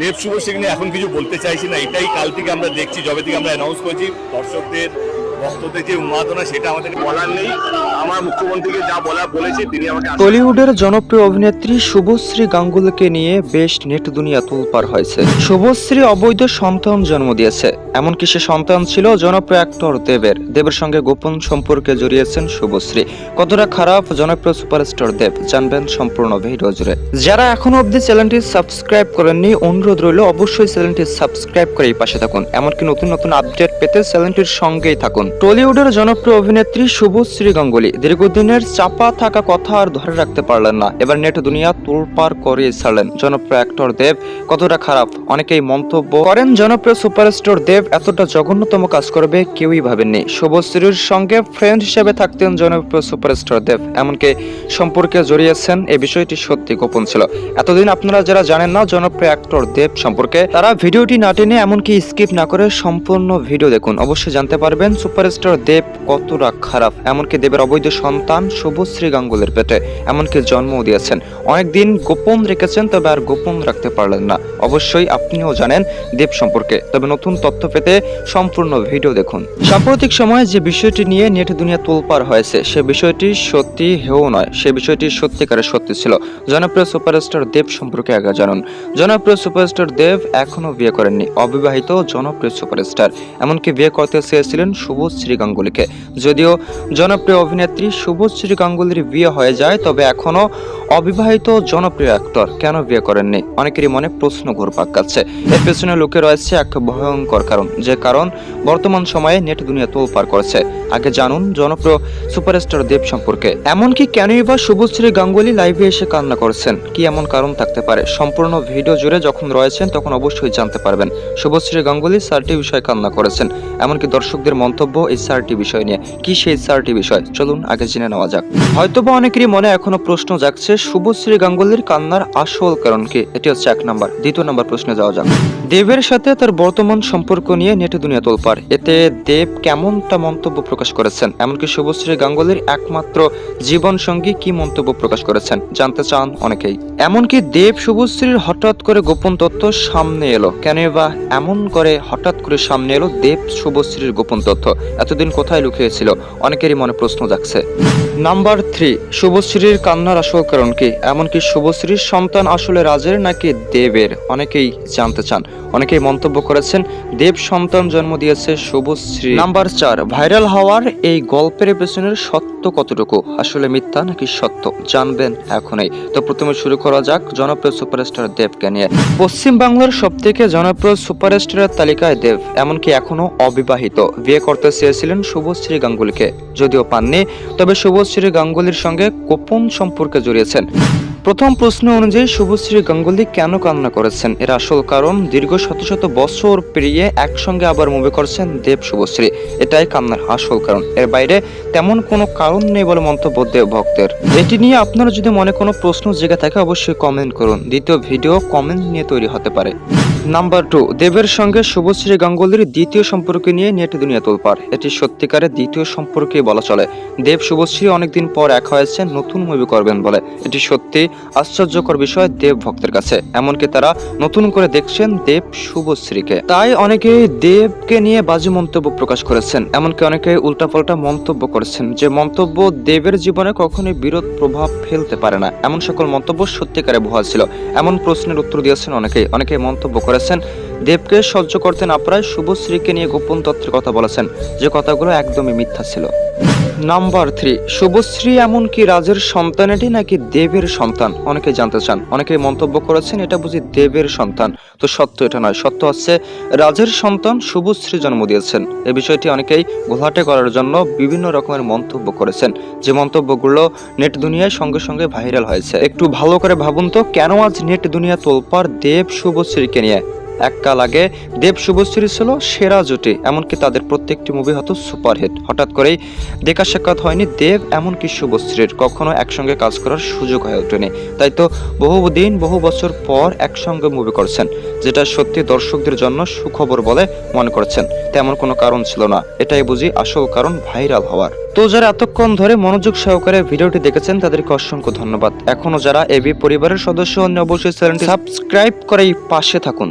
দেব শুভশ্রী নিয়ে এখন কিছু বলতে চাইছি না, এটাই কাল থেকে আমরা দেখছি, যবে থেকে আমরা অ্যানাউন্স করেছি দর্শকদের ভক্তদের যে উন্মাদনা সেটা আমাদের বলার নেই। আমার মুখ্যমন্ত্রীকে যা বলার বলেছি তিনি আমাকে। টলিউডের জনপ্রিয় অভিনেত্রী শুভশ্রী গাঙ্গুলিকে নিয়ে বেশ নেট দুনিয়া তোলপাড় হয়েছে। শুভশ্রী অবৈধ সন্তান জন্ম দিয়েছে, এমনকি সে সন্তান ছিল জনপ্রিয় অ্যাক্টর দেবের সঙ্গে গোপন সম্পর্কে জড়িয়েছেন শুভশ্রী। কতটা খারাপ জনপ্রিয় সুপারস্টার দেব, জানবেন সম্পূর্ণ ভিডিও জুড়ে। যারা এখনো অবধি চ্যানেলটি সাবস্ক্রাইব করেননি, অনুরোধ রইল অবশ্যই চ্যানেলটি সাবস্ক্রাইব করে এই পাশে থাকুন, এমনকি নতুন নতুন আপডেট পেতে চ্যানেলটির সঙ্গেই থাকুন। টলিউডের জনপ্রিয় অভিনেত্রী শুভশ্রী গাঙ্গুলি দীর্ঘদিনের চাপা থাকা কথা আর ধরে রাখতে পারলেন না, এবার নেট দুনিয়া তোলপাড় করে ছাড়লেন জনপ্রিয় অ্যাক্টর দেব। কতটা খারাপ অনেকেই মন্তব্য করেন, জনপ্রিয় সুপারস্টার দেব এতটা জঘন্যতম কাজ করবে কেউই ভাবেননি। শুভশ্রীর সঙ্গে ফ্রেন্ড হিসেবে থাকতেন জনপ্রিয় সুপারস্টার দেব, এমনকি সম্পর্কে জড়িয়েছেন, এই বিষয়টি সত্যি গোপন ছিল এতদিন। আপনারা যারা জানেন না জনপ্রিয় অ্যাক্টর দেব সম্পর্কে, তারা ভিডিওটি না টেনে এমনকি স্কিপ না করে সম্পূর্ণ ভিডিও দেখুন, অবশ্যই জানতে পারবেন সুপারস্টার দেব কতটা খারাপ। এমনকি দেবের অবৈধ সন্তান শুভশ্রী গাঙ্গুলির পেটে এমনকি জন্মও দিয়েছেন, অনেকদিন গোপন রেখেছেন, তবে আর গোপন রাখতে পারলেন না। অবশ্যই আপনিও জানেন দেব সম্পর্কে, তবে নতুন তথ্য পেতে সম্পূর্ণ ভিডিও দেখুন। সাম্প্রতিক সময়ে যে বিষয়টি নিয়ে নেট দুনিয়া তোলপাড় হয়েছে সে বিষয়টি সত্যি হেও নয়, সে বিষয়টি সত্যিকারের সত্যি ছিল। জনপ্রিয় সুপারস্টার দেব সম্পর্কে আগে জানুন। জনপ্রিয় সুপারস্টার দেব এখনো বিয়ে করেননি, অবিবাহিত জনপ্রিয় সুপারস্টার, এমনকি বিয়ে করতে চেয়েছিলেন শুভশ্রী গাঙ্গুলিকে। যদিও জনপ্রিয় অভিনেত্রী শুভশ্রী গাঙ্গুলির বিয়ে হয়ে যায়, তবে এখনো অবিবাহিত জনপ্রিয় অ্যাক্টর কেন বিয়ে করেননি অনেকেরই মনে প্রশ্ন ঘুরপাক খাচ্ছে। এর পেছনে লুকিয়ে রয়েছে এক ভয়ঙ্কর কারণ, যে কারণ বর্তমান সময়ে নেট দুনিয়া তোলপাড় করেছে। আগে জানুন জনপ্রিয় সুপারস্টার দেব সম্পর্কে। এমনকি কেনই বা শুভশ্রী গাঙ্গুলি লাইভে এসে কান্না করছেন, কি এমন কারণ থাকতে পারে? সম্পূর্ণ ভিডিও জুড়ে যখন রয়েছেন তখন অবশ্যই জানতে পারবেন। শুভশ্রী গাঙ্গুলি 4টি বিষয়ে কান্না করেছেন, এমনকি দর্শকদের মন্তব্য এই 4টি বিষয় নিয়ে। কি সেই 4টি বিষয়, চলুন আগে জেনে নেওয়া যাক। হয়তোবা অনেকেরই মনে এখনো প্রশ্ন জাগছে শুভশ্রী গাঙ্গুলির কান্নার আসল কারণ কি, এটি হচ্ছে 1 নাম্বার। 2 নাম্বার প্রশ্নে যাওয়া যাক। দেবের সাথে তার বর্তমান সম্পর্ক নিয়ে নেটে দুনিয়া তোলপাড়, এতে দেব কেমনটা মন্তব্য প্রকাশ করেছেন, এমনকি শুভশ্রী গাঙ্গুলির একমাত্র জীবন সঙ্গী কি মন্তব্য প্রকাশ করেছেন জানতে চান অনেকেই। এমনকি দেব শুভশ্রীর হঠাৎ করে গোপন তথ্য সামনে এলো কেন, বা এমন করে হঠাৎ করে সামনে এলো দেব শুভশ্রীর গোপন তথ্য, এতদিন কোথায় লুকিয়েছিল অনেকেরই মনে প্রশ্ন জাগছে। নাম্বার 3, শুভশ্রীর কান্নার আসল কারণ কি, এমনকি শুভশ্রীর সন্তান আসলে রাজের নাকি দেবের অনেকেই জানতে চান। অনেকেই মন্তব্য করেছেন দেব সন্তান জন্ম দিয়েছে শুভশ্রী। নাম্বার 4, ভাইরাল হওয়ার এই গল্পের পেছনের সত্য কতটুকু, আসলে মিথ্যা নাকি সত্য, জানবেন এখনই। তো প্রথমে শুরু করা যাক জনপ্রিয় সুপারস্টার দেবকে নিয়ে। পশ্চিম বাংলার সবথেকে জনপ্রিয় সুপারস্টারের তালিকায় দেব, এমনকি এখনো অবিবাহিত, বিয়ে করতে চেয়েছিলেন শুভশ্রী গাঙ্গুলিকে, যদিও পাননি, তবে শুভশ্রী গাঙ্গুলির সঙ্গে গোপন সম্পর্কে জড়িয়েছেন। প্রথম প্রশ্ন অনুযায়ী শুভশ্রী গাঙ্গুলি কেন কান্না করেছেন, এর আসল কারণ দীর্ঘ শত শত বছর পেরিয়ে একসঙ্গে আবার মুভি করছেন দেব শুভশ্রী, এটাই কান্নার আসল কারণ। এর বাইরে তেমন কোনো কারণ নেই বলে মন্তব্য দেব ভক্তের। এটি নিয়ে আপনারা যদি মনে কোনো প্রশ্ন জেগে থাকে অবশ্যই কমেন্ট করুন, দ্বিতীয় ভিডিও কমেন্ট নিয়ে তৈরি হতে পারে। নাম্বার 2, দেবের সঙ্গে শুভশ্রী গাঙ্গুলির দ্বিতীয় সম্পর্ক নিয়ে নেট দুনিয়া তোলপাড়, এটি সত্যিকারের দ্বিতীয় সম্পর্কে বলা চলে। দেব শুভশ্রী অনেকদিন পর এক হয়েছে, নতুন মুভি করবেন বলে, এটি সত্যি আশ্চর্যকর বিষয় দেব ভক্তের কাছে, এমনকি তারা নতুন করে দেখছেন দেব শুভশ্রীকে। তাই অনেকে দেবকে নিয়ে বাজে মন্তব্য প্রকাশ করেছেন, এমনকি অনেকে উল্টাপাল্টা মন্তব্য করেছেন, যে মন্তব্য দেবের জীবনে কখনোই বিরোধ প্রভাব ফেলতে পারে না, এমন সকল মন্তব্য সত্যিকারে ভুয়া ছিল, এমন প্রশ্নের উত্তর দিয়েছেন অনেকেই মন্তব্য করেছেন দেবকে সহ্য করতে না পারায় শুভশ্রীকে নিয়ে গোপন তথ্যের কথা বলেছেন, যে কথাগুলো একদমই মিথ্যা ছিল। নাম্বার 3, শুভশ্রী এমনকি রাজের সন্তান এটি নাকি দেবের সন্তান অনেকে জানতে চান। অনেকেই মন্তব্য করেছেন এটা বুঝি দেবের সন্তান, তো সত্য এটা নয়, সত্য হচ্ছে রাজের সন্তান শুভশ্রী জন্ম দিয়েছেন। এই বিষয়টি অনেকেই ঘোলাটে করার জন্য বিভিন্ন রকমের মন্তব্য করেছেন, যে মন্তব্যগুলো নেট দুনিয়ায় সঙ্গে সঙ্গে ভাইরাল হয়েছে। একটু ভালো করে ভাবুন তো কেন আজ নেট দুনিয়া তোলপাড় দেব শুভশ্রীকে নিয়ে। এককাল আগে দেব শুভশ্রী ছিল সেরা জুটি, এমনকি তাদের প্রত্যেকটি মুভি হতো সুপারহিট। হঠাৎ করেই দেখা সাক্ষাৎ হয়নি দেব এমনকি শুভশ্রীর, কখনো একসঙ্গে কাজ করার সুযোগ হয়ে ওঠেনি। তাই তো বহুদিন বহু বছর পর একসঙ্গে মুভি করছেন, যেটা সত্যি দর্শকদের জন্য সুখবর বলে মনে করছেন। তেমন কোনো কারণ ছিল না, এটাই বুঝি আসল কারণ ভাইরাল হওয়ার। তো যারা এতক্ষণ ধরে মনোযোগ সহকারে ভিডিওটি দেখেছেন তাদেরকে অসংখ্য ধন্যবাদ। এখনো যারা এবি পরিবারের সদস্য হন অবশ্যই চ্যানেলটি সাবস্ক্রাইব করে পাশে থাকুন।